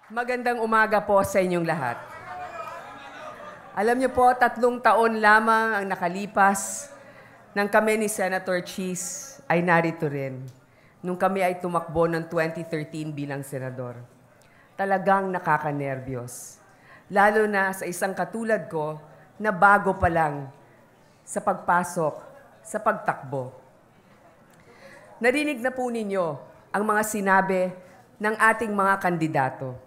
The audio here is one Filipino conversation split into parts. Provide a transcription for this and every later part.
Magandang umaga po sa inyong lahat. Alam niyo po, 3 taon lamang ang nakalipas nang kami ni Senator Cheese ay narito rin. Nung kami ay tumakbo ng 2013 bilang senador. Talagang nakakanerbiyos. Lalo na sa isang katulad ko na bago pa lang sa pagpasok, sa pagtakbo. Narinig na po ninyo ang mga sinabi ng ating mga kandidato.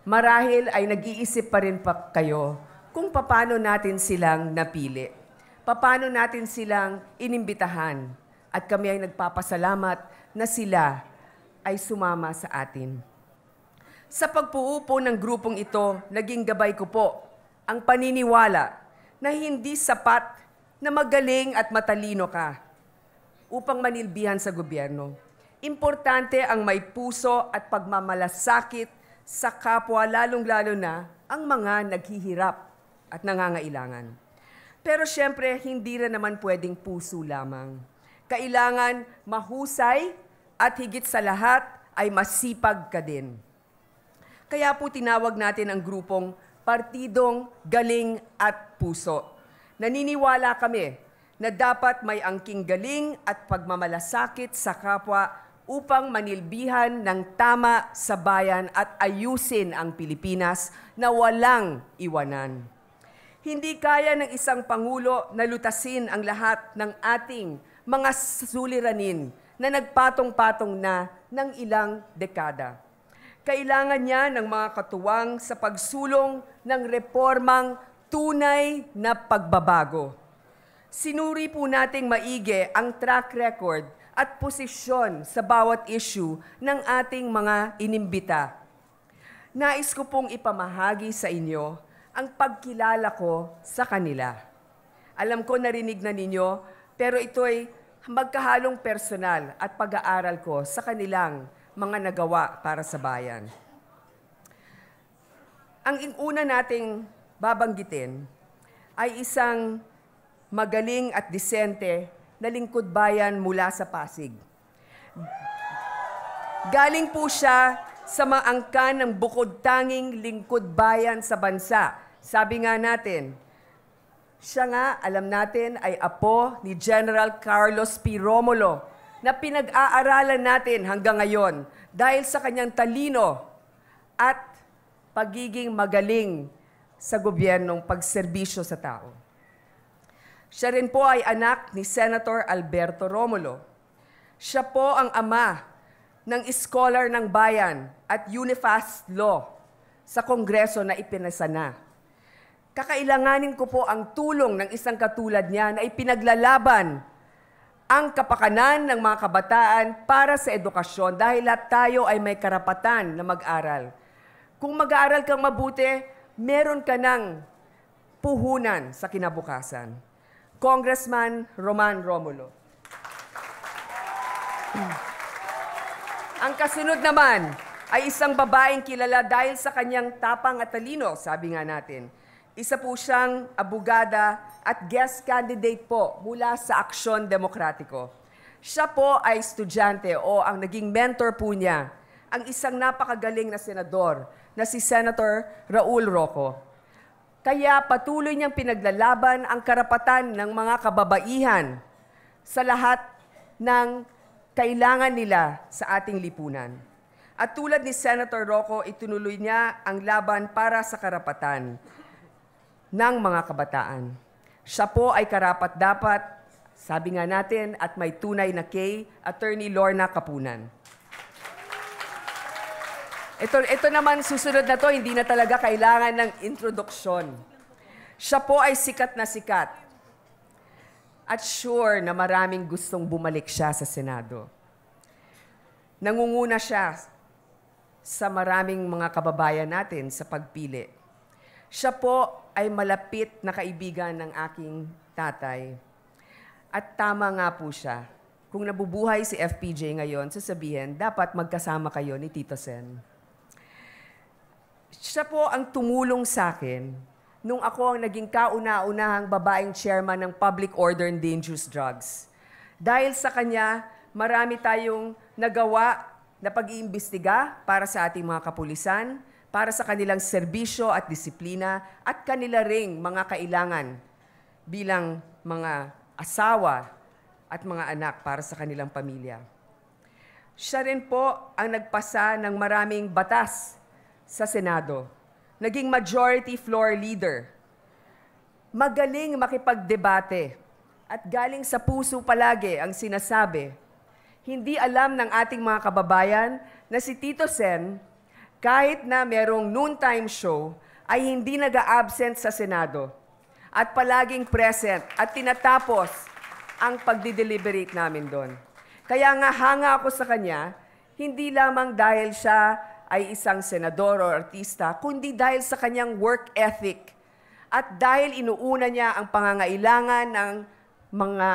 Marahil ay nag-iisip pa rin pa kayo kung paano natin silang napili. Paano natin silang inimbitahan. At kami ay nagpapasalamat na sila ay sumama sa atin. Sa pagpuupo ng grupong ito, naging gabay ko po ang paniniwala na hindi sapat na magaling at matalino ka upang manilbihan sa gobyerno. Importante ang may puso at pagmamalasakit sa kapwa, lalong-lalo na ang mga naghihirap at nangangailangan. Pero siyempre, hindi rin naman pwedeng puso lamang. Kailangan mahusay at higit sa lahat ay masipag ka din. Kaya po tinawag natin ang grupong Partidong Galing at Puso. Naniniwala kami na dapat may angking galing at pagmamalasakit sa kapwa upang manilbihan ng tama sa bayan at ayusin ang Pilipinas na walang iwanan. Hindi kaya ng isang Pangulo na lutasin ang lahat ng ating mga suliranin na nagpatong-patong na ng ilang dekada. Kailangan niya ng mga katuwang sa pagsulong ng reformang tunay na pagbabago. Sinuri po nating maigi ang track record at posisyon sa bawat issue ng ating mga inimbita. Nais ko pong ipamahagi sa inyo ang pagkilala ko sa kanila. Alam ko narinig na ninyo, pero ito'y magkahalong personal at pag-aaral ko sa kanilang mga nagawa para sa bayan. Ang una nating babanggitin ay isang magaling at disente na lingkod bayan mula sa Pasig. Galing po siya sa maangkan ng bukod-tanging lingkod bayan sa bansa. Sabi nga natin, siya nga, alam natin, ay apo ni General Carlos P. Romulo na pinag-aaralan natin hanggang ngayon dahil sa kanyang talino at pagiging magaling sa gobyernong pagserbisyo sa tao. Siya rin po ay anak ni Senator Alberto Romulo. Siya po ang ama ng Scholar ng Bayan at Unifast Law sa Kongreso na ipinasa na. Kakailanganin ko po ang tulong ng isang katulad niya na ipinaglalaban ang kapakanan ng mga kabataan para sa edukasyon dahil lahat tayo ay may karapatan na mag-aral. Kung mag-aaral kang mabuti, meron ka ng puhunan sa kinabukasan. Congressman Roman Romulo. Ang kasunod naman ay isang babaeng kilala dahil sa kanyang tapang at talino, sabi nga natin. Isa po siyang abogada at guest candidate po mula sa Aksyon Demokratiko. Siya po ay estudyante o ang naging mentor po niya, ang isang napakagaling na senador na si Senator Raul Roco. Kaya patuloy niyang pinaglalaban ang karapatan ng mga kababaihan sa lahat ng kailangan nila sa ating lipunan. At tulad ni Senator Roco, itunuloy niya ang laban para sa karapatan ng mga kabataan. Siya po ay karapat-dapat, sabi nga natin, at may tunay na kay Attorney Lorna Kapunan. Ito naman, susunod na to, hindi na talaga kailangan ng introduksyon. Siya po ay sikat na sikat. At sure na maraming gustong bumalik siya sa Senado. Nangunguna siya sa maraming mga kababayan natin sa pagpili. Siya po ay malapit na kaibigan ng aking tatay. At tama nga po siya. Kung nabubuhay si FPJ ngayon, sasabihin, dapat magkasama kayo ni Tito Sen. Siya po ang tumulong sa akin nung ako ang naging kauna-unahang babaeng chairman ng Public Order and Dangerous Drugs. Dahil sa kanya, marami tayong nagawa na pag-iimbestiga para sa ating mga kapulisan, para sa kanilang serbisyo at disiplina at kanila ring mga kailangan bilang mga asawa at mga anak para sa kanilang pamilya. Siya rin po ang nagpasa ng maraming batas sa Senado. Naging majority floor leader. Magaling makipagdebate at galing sa puso palagi ang sinasabi. Hindi alam ng ating mga kababayan na si Tito Sen, kahit na merong noontime show, ay hindi nag-a-absent sa Senado at palaging present at tinatapos ang pagdi-deliberate namin doon. Kaya nga hanga ako sa kanya, hindi lamang dahil siya ay isang senador o artista, kundi dahil sa kanyang work ethic at dahil inuuna niya ang pangangailangan ng mga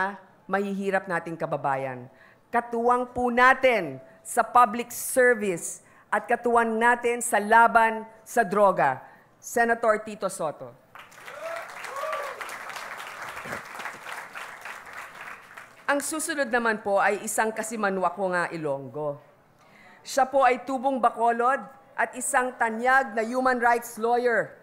mahihirap nating kababayan. Katuwang po natin sa public service at katuwang natin sa laban sa droga. Senator Tito Soto. Ang susunod naman po ay isang Kasimanwa ko nga Ilonggo. Siya po ay tubong Bacolod at isang tanyag na human rights lawyer.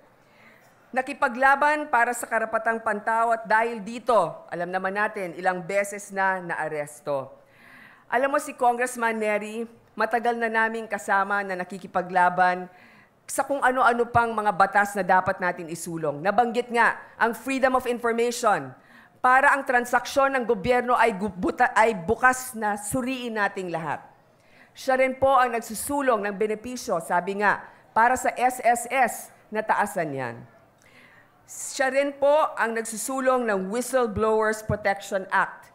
Nakipaglaban para sa karapatang pantao at dahil dito, alam naman natin, ilang beses na naaresto. Alam mo si Congressman Nery, matagal na naming kasama na nakikipaglaban sa kung ano-ano pang mga batas na dapat natin isulong. Nabanggit nga ang freedom of information para ang transaksyon ng gobyerno ay bukas na suriin nating lahat. Siya rin po ang nagsusulong ng benepisyo, sabi nga, para sa SSS na taasan yan. Siya rin po ang nagsusulong ng Whistleblowers Protection Act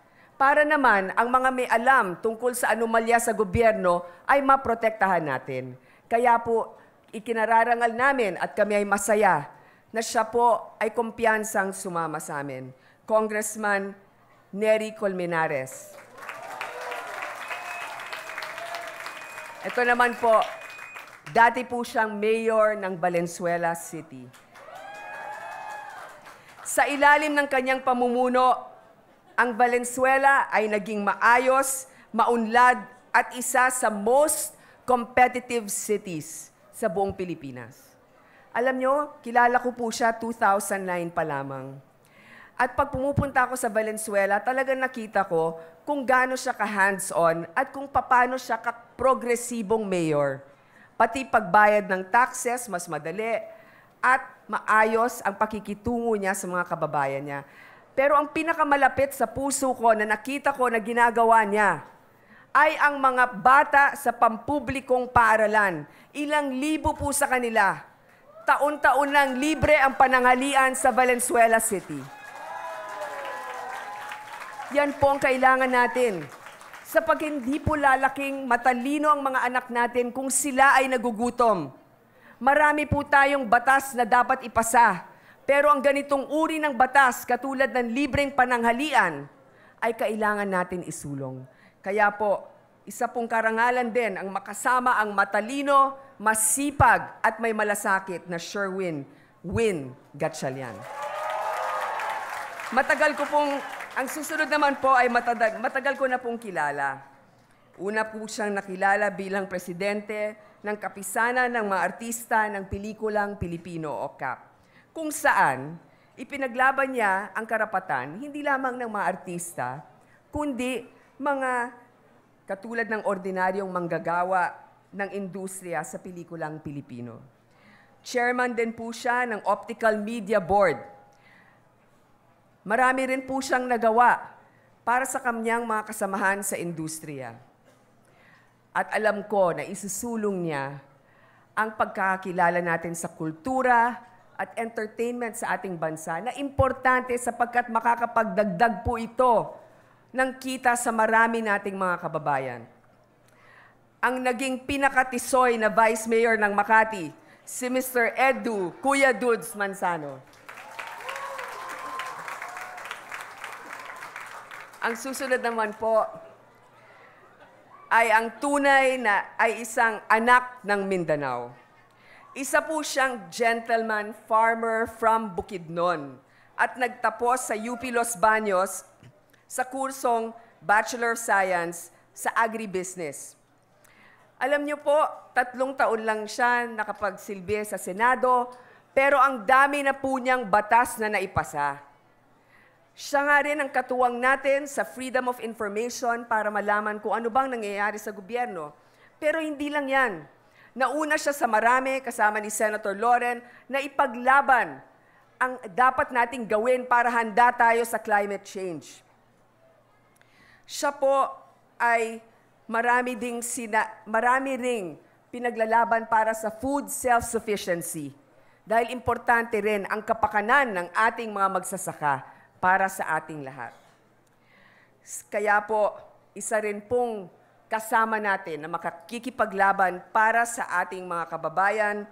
para naman ang mga may alam tungkol sa anomalya sa gobyerno ay maprotektahan natin. Kaya po, ikinararangal namin at kami ay masaya na siya po ay kumpiyansang sumama sa amin. Congressman Nery Colmenares. Ito naman po, dati po siyang mayor ng Valenzuela City. Sa ilalim ng kanyang pamumuno, ang Valenzuela ay naging maayos, maunlad at isa sa most competitive cities sa buong Pilipinas. Alam nyo, kilala ko po siya 2009 pa lamang. At pag pumupunta ako sa Valenzuela, talagang nakita ko kung gaano siya ka-hands-on at kung paano siya ka-progresibong mayor. Pati pagbayad ng taxes, mas madali at maayos ang pakikitungo niya sa mga kababayan niya. Pero ang pinakamalapit sa puso ko na nakita ko na ginagawa niya ay ang mga bata sa pampublikong paaralan. Ilang libo po sa kanila. Taon-taon lang libre ang pananghalian sa Valenzuela City. Yan po ang kailangan natin. Sa pag hindi po lalaking matalino ang mga anak natin kung sila ay nagugutom. Marami po tayong batas na dapat ipasa. Pero ang ganitong uri ng batas, katulad ng libreng pananghalian, ay kailangan natin isulong. Kaya po, isa pong karangalan din ang makasama ang matalino, masipag at may malasakit na Sherwin Win Gatchalian. Ang susunod naman po ay matagal ko na pong kilala. Una po siyang nakilala bilang presidente ng Kapisanan ng mga Artista ng Pelikulang Pilipino o CAP. Kung saan, ipinaglaban niya ang karapatan, hindi lamang ng mga artista, kundi mga katulad ng ordinaryong manggagawa ng industriya sa pelikulang Pilipino. Chairman din po siya ng Optical Media Board. Marami rin po siyang nagawa para sa kanyang mga kasamahan sa industriya. At alam ko na isusulong niya ang pagkakakilala natin sa kultura, at entertainment sa ating bansa na importante sapagkat makakapagdagdag po ito ng kita sa marami nating mga kababayan. Ang naging pinakatisoy na Vice Mayor ng Makati, si Mr. Edu, Kuya Dudes Manzano. Ang susunod naman po ay ang tunay na ay isang anak ng Mindanao. Isa po siyang gentleman farmer from Bukidnon at nagtapos sa UP Los Baños sa kursong Bachelor of Science sa Agribusiness. Alam niyo po, 3 taon lang siya nakapagsilbi sa Senado, pero ang dami na po niyang batas na naipasa. Siya nga rin ang katuwang natin sa Freedom of Information para malaman kung ano bang nangyayari sa gobyerno. Pero hindi lang yan. Nauna siya sa marami kasama ni Senator Loren na ipaglaban ang dapat nating gawin para handa tayo sa climate change. Siya po ay marami ring pinaglalaban para sa food self-sufficiency dahil importante rin ang kapakanan ng ating mga magsasaka para sa ating lahat. Kaya po, isa rin pong kasama natin na makikipaglaban para sa ating mga kababayan,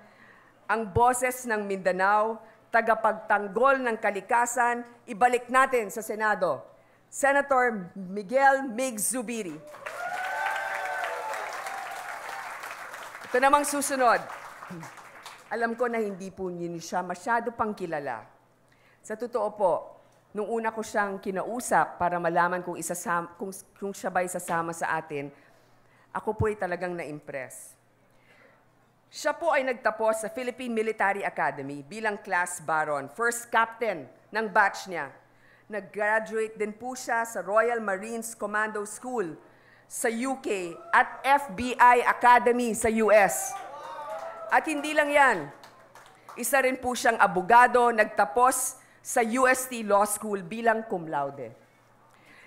ang boses ng Mindanao, tagapagtanggol ng kalikasan, ibalik natin sa Senado, Senator Miguel Mig Zubiri. Ito namang susunod. Alam ko na hindi po siya masyado pang kilala. Sa totoo po, nung una ko siyang kinausap para malaman kung siya ba'y sasama sa atin, ako po ay talagang na-impress. Siya po ay nagtapos sa Philippine Military Academy bilang class baron, first captain ng batch niya. Nag-graduate din po siya sa Royal Marines Commando School sa UK at FBI Academy sa US. At hindi lang yan, isa rin po siyang abogado, nagtapos sa UST Law School bilang cum laude.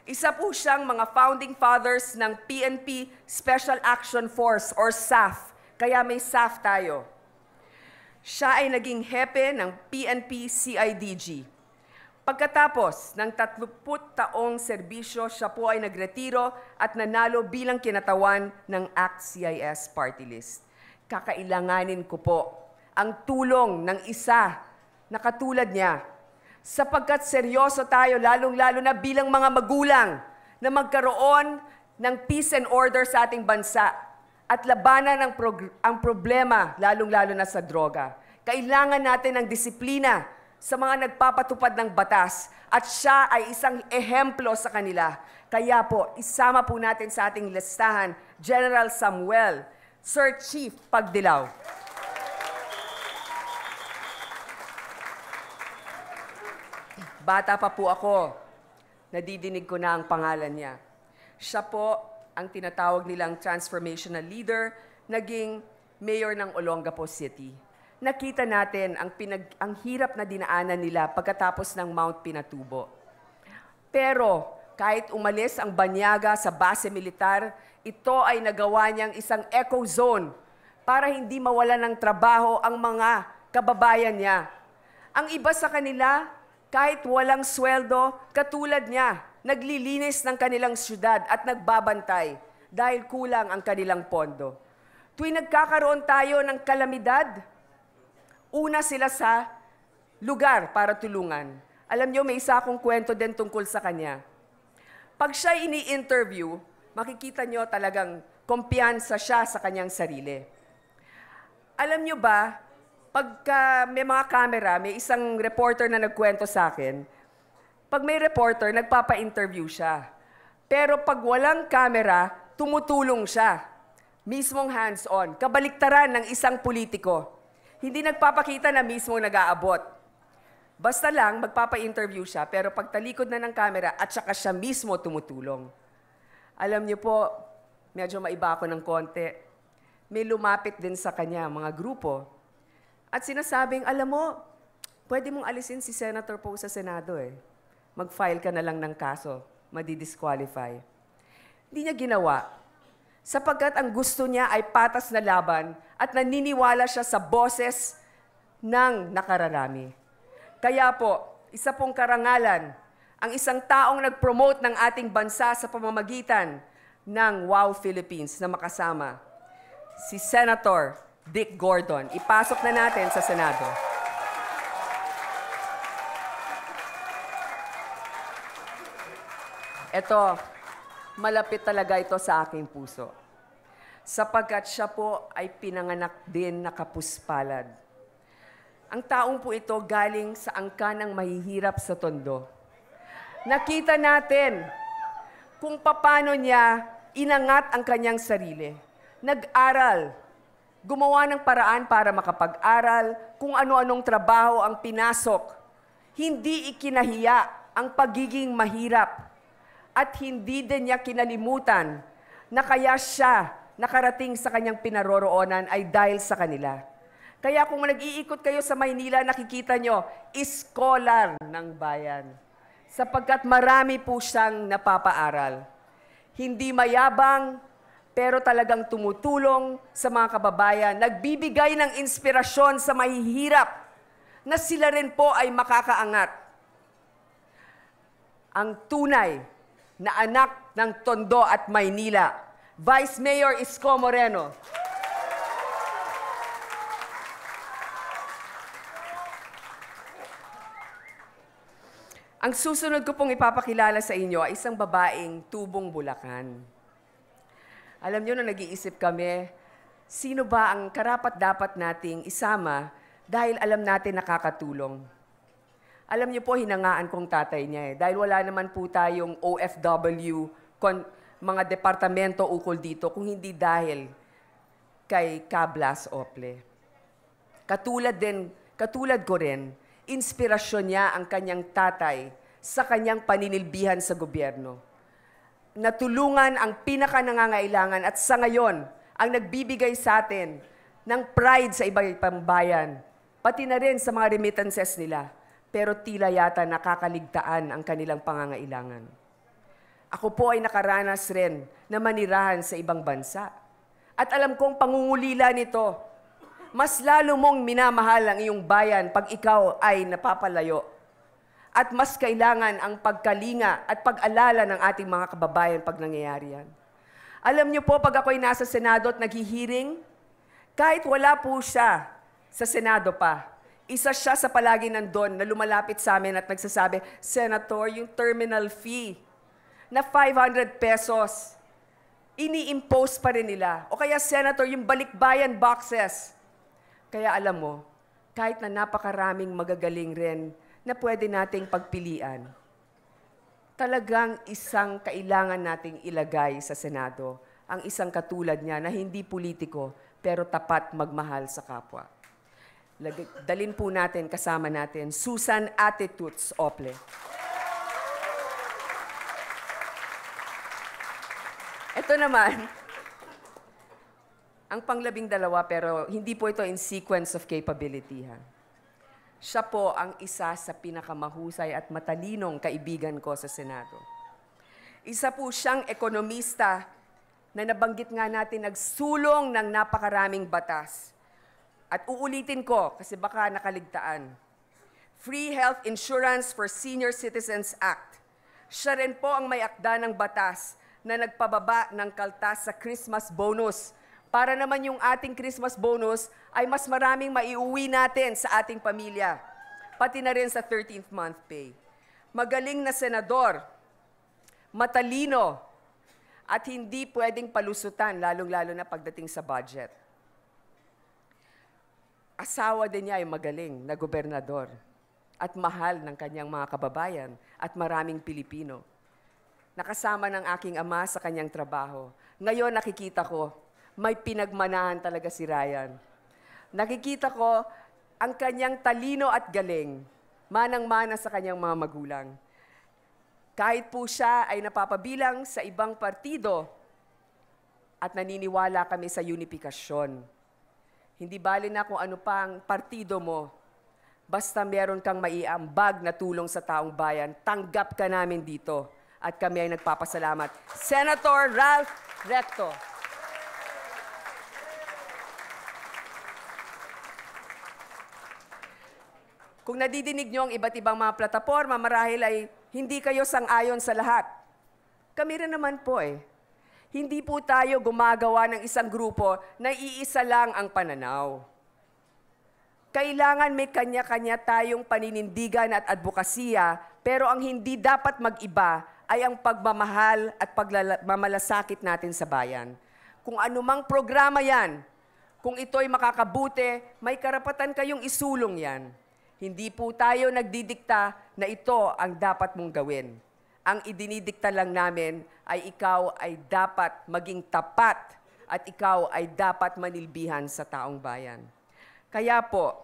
Isa po siyang mga founding fathers ng PNP Special Action Force or SAF, kaya may SAF tayo. Siya ay naging hepe ng PNP CIDG. Pagkatapos ng 30 taong serbisyo, siya po ay nagretiro at nanalo bilang kinatawan ng ACT-CIS party list. Kakailanganin ko po ang tulong ng isa na katulad niya sapagkat seryoso tayo lalong-lalo na bilang mga magulang na magkaroon ng peace and order sa ating bansa at labanan ang problema lalong-lalo na sa droga. Kailangan natin ng disiplina sa mga nagpapatupad ng batas at siya ay isang ehemplo sa kanila. Kaya po, isama po natin sa ating listahan, General Samuel, Sir Chief Pagdilaw. Bata pa po ako, nadidinig ko na ang pangalan niya. Siya po ang tinatawag nilang transformational leader, naging mayor ng Olongapo City. Nakita natin ang hirap na dinaanan nila pagkatapos ng Mount Pinatubo. Pero kahit umalis ang Banyaga sa base militar, ito ay nagawa niyang isang eco zone para hindi mawala ng trabaho ang mga kababayan niya. Ang iba sa kanila, kahit walang sweldo, katulad niya, naglilinis ng kanilang syudad at nagbabantay dahil kulang ang kanilang pondo. Tuwing nagkakaroon tayo ng kalamidad, una sila sa lugar para tulungan. Alam niyo, may isa akong kwento din tungkol sa kanya. Pag siya ini-interview, makikita niyo talagang kumpiyansa siya sa kanyang sarili. Alam niyo ba, pagka may mga camera, may isang reporter na nagkwento sa akin, pag may reporter, nagpapa-interview siya. Pero pag walang camera, tumutulong siya. Mismong hands-on. Kabaliktaran ng isang politiko. Hindi nagpapakita na mismo nag-aabot. Basta lang, magpapa-interview siya, pero pagtalikod na ng camera at saka siya mismo tumutulong. Alam niyo po, medyo maiba ako ng konti. May lumapit din sa kanya, mga grupo. At sinasabing, alam mo, pwede mong alisin si Senator po sa Senado eh. Mag-file ka na lang ng kaso, madi-disqualify. Hindi niya ginawa. Sapagkat ang gusto niya ay patas na laban at naniniwala siya sa boses ng nakararami. Kaya po, isa pong karangalan, ang isang taong nag-promote ng ating bansa sa pamamagitan ng WOW Philippines na makasama, si Senator Dick Gordon. Ipasok na natin sa Senado. Ito, malapit talaga ito sa aking puso. Sapagkat siya po ay pinanganak din na kapuspalad. Ang taong po ito galing sa angkanang mahihirap sa Tondo. Nakita natin kung paano niya inangat ang kanyang sarili. nag-aral, gumawa ng paraan para makapag-aral, kung ano-anong trabaho ang pinasok. Hindi ikinahiya ang pagiging mahirap at hindi din niya kinalimutan na kaya siya nakarating sa kanyang pinaroroonan ay dahil sa kanila. Kaya kung nag-iikot kayo sa Maynila, nakikita nyo, iskolar ng bayan. Sapagkat marami po siyang napapaaral. Hindi mayabang, pero talagang tumutulong sa mga kababayan, nagbibigay ng inspirasyon sa mahihirap na sila rin po ay makakaangat. Ang tunay na anak ng Tondo at Maynila, Vice Mayor Isko Moreno. Ang susunod ko pong ipapakilala sa inyo ay isang babaeng tubong Bulacan. Alam niyo, nung nag-iisip kami, sino ba ang karapat-dapat nating isama dahil alam natin nakakatulong. Alam niyo po, hinangaan kong tatay niya dahil wala naman po tayong OFW, mga departamento ukol dito, kung hindi dahil kay Kablas Ople. Katulad ko rin, inspirasyon niya ang kanyang tatay sa kanyang paninilbihan sa gobyerno. Natulungan ang pinaka-nangangailangan at sa ngayon, ang nagbibigay sa atin ng pride sa iba-ibang bayan, pati na rin sa mga remittances nila, pero tila yata nakakaligtaan ang kanilang pangangailangan. Ako po ay nakaranas rin na manirahan sa ibang bansa. At alam kong pangungulila nito, mas lalo mong minamahal ang iyong bayan pag ikaw ay napapalayo. At mas kailangan ang pagkalinga at pag-alala ng ating mga kababayan pag nangyayari yan. Alam niyo po, pag ako'y nasa Senado at naghihiring, kahit wala po siya sa Senado pa, isa siya sa palagi nandun na lumalapit sa amin at nagsasabi, Senator, yung terminal fee na 500 pesos, ini-impose pa rin nila. O kaya, Senator, yung balikbayan boxes. Kaya alam mo, kahit na napakaraming magagaling rin na pwede nating pagpilian, talagang isang kailangan nating ilagay sa Senado, ang isang katulad niya na hindi politiko, pero tapat magmahal sa kapwa. Dalin po natin, kasama natin, Susan Ate Toots Ople. Ito naman, ang pang-12 pero hindi po ito in sequence of capability. Siya po ang isa sa pinakamahusay at matalinong kaibigan ko sa Senado. Isa po siyang ekonomista na nabanggit nga natin nagsulong ng napakaraming batas. At uulitin ko kasi baka nakaligtaan. Free Health Insurance for Senior Citizens Act. Siya rin po ang may akda ng batas na nagpababa ng kaltas sa Christmas bonus para naman yung ating Christmas bonus ay mas maraming maiuwi natin sa ating pamilya, pati na rin sa 13th month pay. Magaling na senador, matalino, at hindi pwedeng palusutan, lalong-lalo na pagdating sa budget. Asawa din niya ay magaling na gobernador at mahal ng kanyang mga kababayan at maraming Pilipino. Nakasama ng aking ama sa kanyang trabaho. Ngayon nakikita ko, may pinagmanahan talaga si Ryan. Nakikita ko ang kanyang talino at galing, manang-mana sa kanyang mga magulang. Kahit po siya ay napapabilang sa ibang partido at naniniwala kami sa unifikasyon. Hindi bali na kung ano pang partido mo, basta meron kang maiambag na tulong sa taong bayan, tanggap ka namin dito. At kami ay nagpapasalamat. Senator Ralph Recto. Kung nadidinig niyo ang iba't ibang mga plataforma, marahil ay hindi kayo sang-ayon sa lahat. Kami rin naman po eh. Hindi po tayo gumagawa ng isang grupo na iisa lang ang pananaw. Kailangan may kanya-kanya tayong paninindigan at advokasya, pero ang hindi dapat mag-iba ay ang pagmamahal at pagmamalasakit natin sa bayan. Kung anumang programa yan, kung ito'y makakabuti, may karapatan kayong isulong yan. Hindi po tayo nagdidikta na ito ang dapat mong gawin. Ang idinidikta lang namin ay ikaw ay dapat maging tapat at ikaw ay dapat manilbihan sa taong bayan. Kaya po,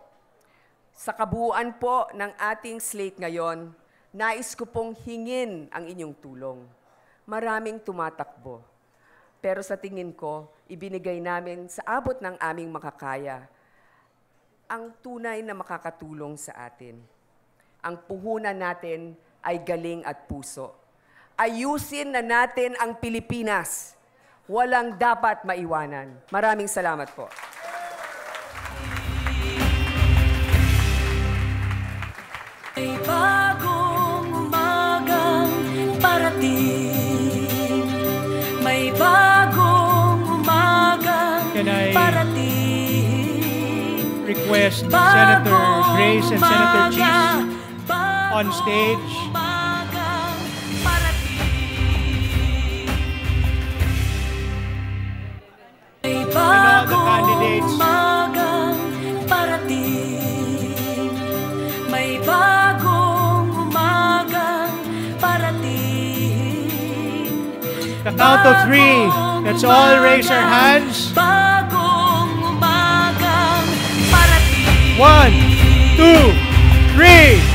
sa kabuuan po ng ating slate ngayon, nais ko pong hingin ang inyong tulong. Maraming tumatakbo. Pero sa tingin ko, ibinigay namin sa abot ng aming makakaya ang tunay na makakatulong sa atin. Ang puhunan natin ay galing at puso. Ayusin na natin ang Pilipinas. Walang dapat maiwanan. Maraming salamat po. May bagong umagang parating. May bagong umagang parating. Request Senator Grace and Senator Cheese on stage. And all the candidates. May bagong umagang parating. The count of three. Let's all raise our hands. Bagong umagang parating. 1, 2, 3.